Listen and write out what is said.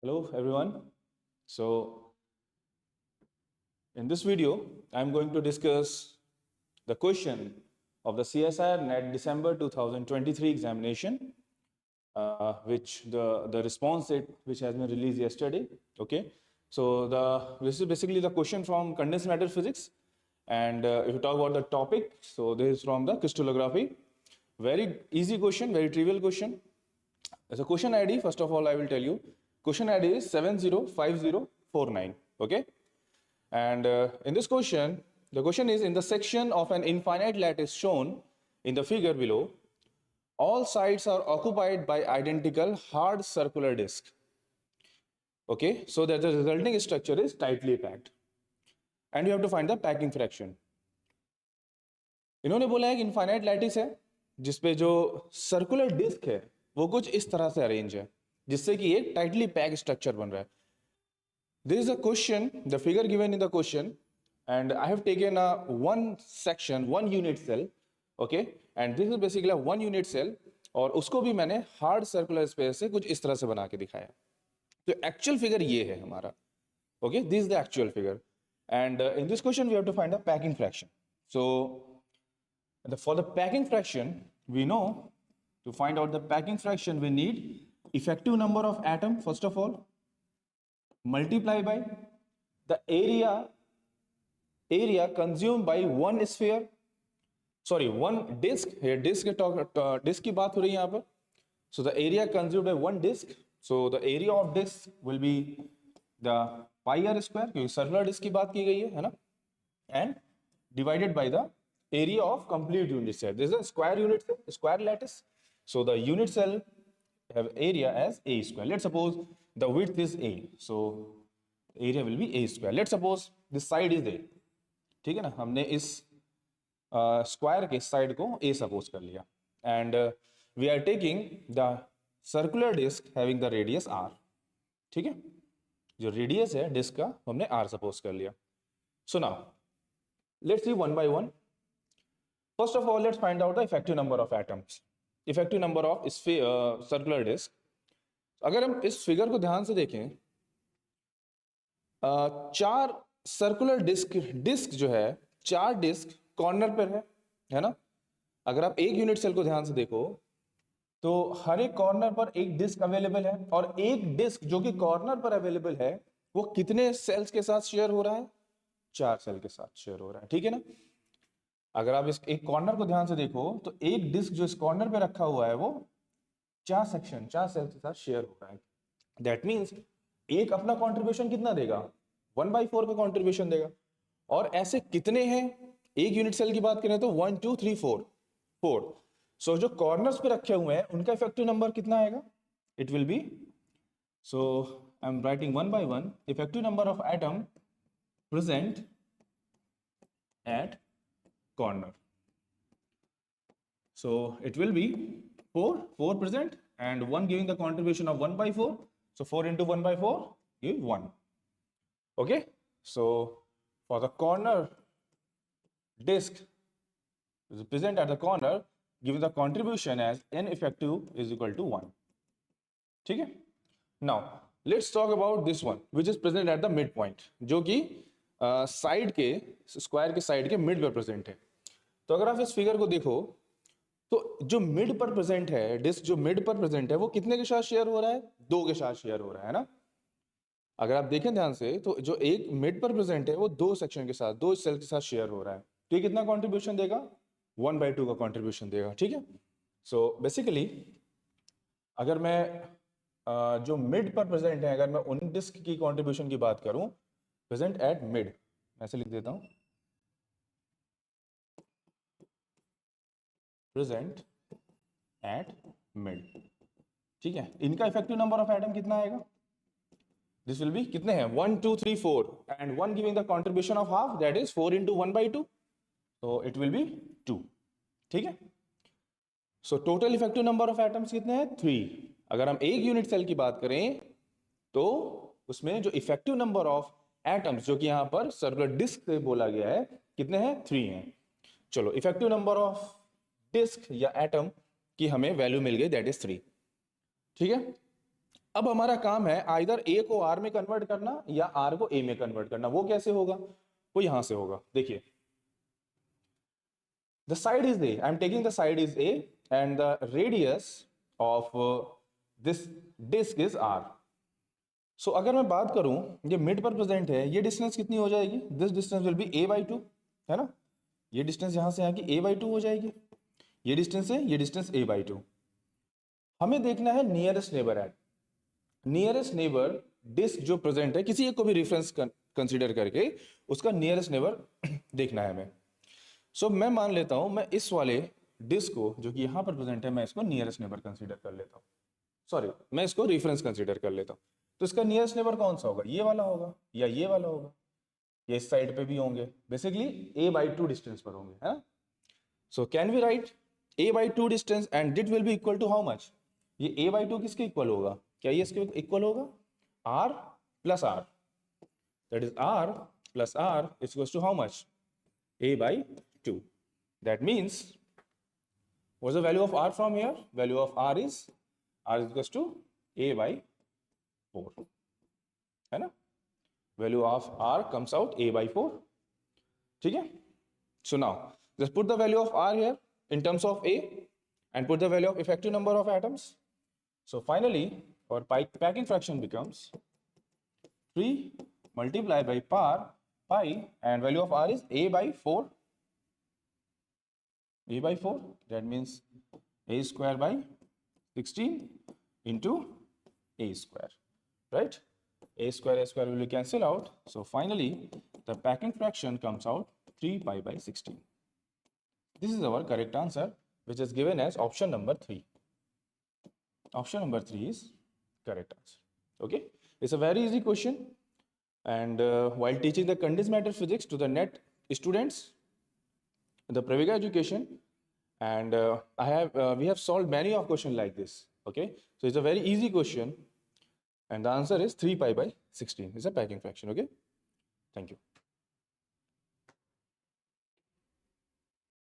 Hello everyone. So in this video, I'm going to discuss the question of the CSIR NET December 2023 examination, which the response date which has been released yesterday. Okay, so this is basically the question from Condensed Matter Physics, and if you talk about the topic, so this is from the crystallography. Very easy question, very trivial question. As a question ID, first of all, I will tell you. Question ID is 705049. Okay, and in this question, the question is in the section of an infinite lattice shown in the figure below, all sides are occupied by identical hard circular disk. Okay, so that the resulting structure is tightly packed, and you have to find the packing fraction. इन्होंने बोला है कि infinite lattice है जिसपे जो circular disc है वो कुछ इस तरह से अरेंज है जिससे कि एक टाइटली पैक स्ट्रक्चर बन रहा है. This is a question, the figure given in the question, and I have taken a one section, one unit cell, okay, and this is basically a one unit cell, और उसको भी मैंने hard circular space से कुछ इस तरह से बना के दिखाया. तो एक्चुअल फिगर ये है हमारा. Okay, this is the actual figure, and in this question we have to find the packing fraction. So for the packing fraction, we know to find out the packing fraction we need effective number of atom first of all, multiply by the area consumed by one sphere, sorry, one disk. Here disk disk की बात हो रही है यहाँ पर. So the area consumed by one disk, so the area of disk will be the pi r square, क्योंकि circular disc की बात की गई है ना, and divided by the area of complete unit cell. This is a square unit cell, square lattice. So the unit cell have area as a square. Let's suppose the width is a, so area will be a square. Let's suppose this side is a. ठीक है ना, हमने इस square के side को a suppose कर लिया, and we are taking the circular disk having the radius r. ठीक है, जो रेडियस है डिस्क का हमने r सपोज कर लिया. So now let's see one by one. First of all, let's find out the effective number of atoms, effective number of circular disk. अगर हम इस फिगर को ध्यान से देखें, चार सर्कुलर डिस्क जो है, चार डिस्क कॉर्नर पर है ना. अगर आप एक यूनिट सेल को ध्यान से देखो तो हर एक कॉर्नर पर एक डिस्क अवेलेबल है, और एक डिस्क जो कि कॉर्नर पर अवेलेबल है वो कितने सेल्स के साथ शेयर हो रहा है? चार सेल के साथ शेयर हो रहा है. ठीक है ना. अगर आप इस एक कॉर्नर को ध्यान से देखो तो एक डिस्क जो इस कॉर्नर पे रखा हुआ है वो चार सेक्शन, चार सेल के साथ शेयर हो रहा है. दैट मीन्स एक अपना कंट्रीब्यूशन कितना देगा? 1/4 का कंट्रीब्यूशन देगा. और ऐसे कितने हैं? एक यूनिट सेल की बात करें तो 1 2 3 4. सो जो कॉर्नर्स पे रखे हुए हैं उनका इफेक्टिव नंबर कितना आएगा? It will be, so I am writing one by one, effective number of atom present at corner. So it will be 4 present and 1 giving the contribution of 1/4. So 4 into 1/4 give 1. Okay. So for the corner disk is present at the corner, giving the contribution as n effective is equal to 1. ठीक है. Now let's talk about this one which is present at the midpoint, जो कि side के square के side के mid पर present है. तो अगर आप इस फिगर को देखो तो जो मिड पर प्रेजेंट है, डिस्क जो मिड पर प्रेजेंट है वो कितने के साथ शेयर हो रहा है? 2 के साथ शेयर हो रहा है ना. अगर आप देखें ध्यान से तो जो एक मिड पर प्रेजेंट है वो 2 सेक्शन के साथ, 2 सेल के साथ शेयर हो रहा है. तो ये कितना कंट्रीब्यूशन देगा? 1/2 का कंट्रीब्यूशन देगा. ठीक है. सो बेसिकली अगर मैं जो मिड पर प्रेजेंट है, अगर मैं उन डिस्क की कंट्रीब्यूशन की बात करूं प्रेजेंट एट मिड, ऐसे लिख देता हूं, प्रेजेंट एट मिड. ठीक है. इनका इफेक्टिव नंबर ऑफ एटम कितना आएगा? दिस विल बी, कितने हैं? 1 2 3 4 and 1 giving the contribution of half, that is 4 into 1/2, so it will be 2. ठीक है. So total effective number of atoms कितने हैं? 3. अगर हम एक यूनिट सेल की बात करें तो उसमें जो इफेक्टिव नंबर ऑफ एटम्स जो कि यहां पर सर्कुलर डिस्क से बोला गया है कितने हैं? 3 हैं. चलो, इफेक्टिव नंबर ऑफ डिस्क या एटम की हमें वैल्यू मिल गई, दैट इज 3. ठीक है. अब हमारा काम है आइदर ए को आर में कन्वर्ट करना या आर को ए में कन्वर्ट करना। वो कैसे होगा? वो यहां से होगा। देखिए, the side is A, I am taking the side is A and the radius of this disc is R. So अगर मैं बात करूं, ये मिड पर प्रेजेंट है, ये डिस्टेंस कितनी हो जाएगी? This distance will be A by to, है ना? ये डिस्टेंस यहां से आके ए बाई टू हो जाएगी। ये डिस्टेंस है, ये डिस्टेंस ए बाई टू। हमें देखना है nearest neighbour at. Nearest neighbour disk जो प्रेजेंट है, किसी एक को भी रेफरेंस कंसीडर करके उसका नियरेस्ट नेबर देखना है हमें। सो मैं मान लेता हूं, मैं इस वाले डिस्क को जो कि यहां पर प्रेजेंट है, मैं इसको नियरेस्ट नेबर कंसीडर कर लेता हूं। सॉरी, मैं इसको रेफरेंस कंसीडर कर लेता हूं। तो इसका नियरेस्ट नेबर कौन सा होगा? ये वाला होगा या ये वाला होगा, ये इस साइड पे भी होंगे, basically A by two distance पर होंगे, है ना? So can we write A by two distance and that will be equal to how much? ये ए बाई टू किसके इक्वल होगा? क्या ये इसके इक्वल होगा? R plus R, that is R plus R is equal to how much? A by two. That means what's the value of r from here? Value of r is equals to a by 4, है ना? Value of r comes out a by 4. ठीक है? So now just put the value of r here in terms of a and put the value of effective number of atoms. So finally our packing fraction becomes 3 multiplied by pi and value of r is a by 4. A by 4, that means a square by 16 into a square, right? A square will be cancelled out. So finally the packing fraction comes out 3 pi by 16. This is our correct answer, which is given as option number 3. Option number 3 is correct answer. Okay, it's a very easy question, and while teaching the condensed matter physics to the NET students, the Pravegaa education, and we have solved many of questions like this. Okay, so it's a very easy question, and the answer is 3 pi by 16 is a packing fraction. Okay, thank you.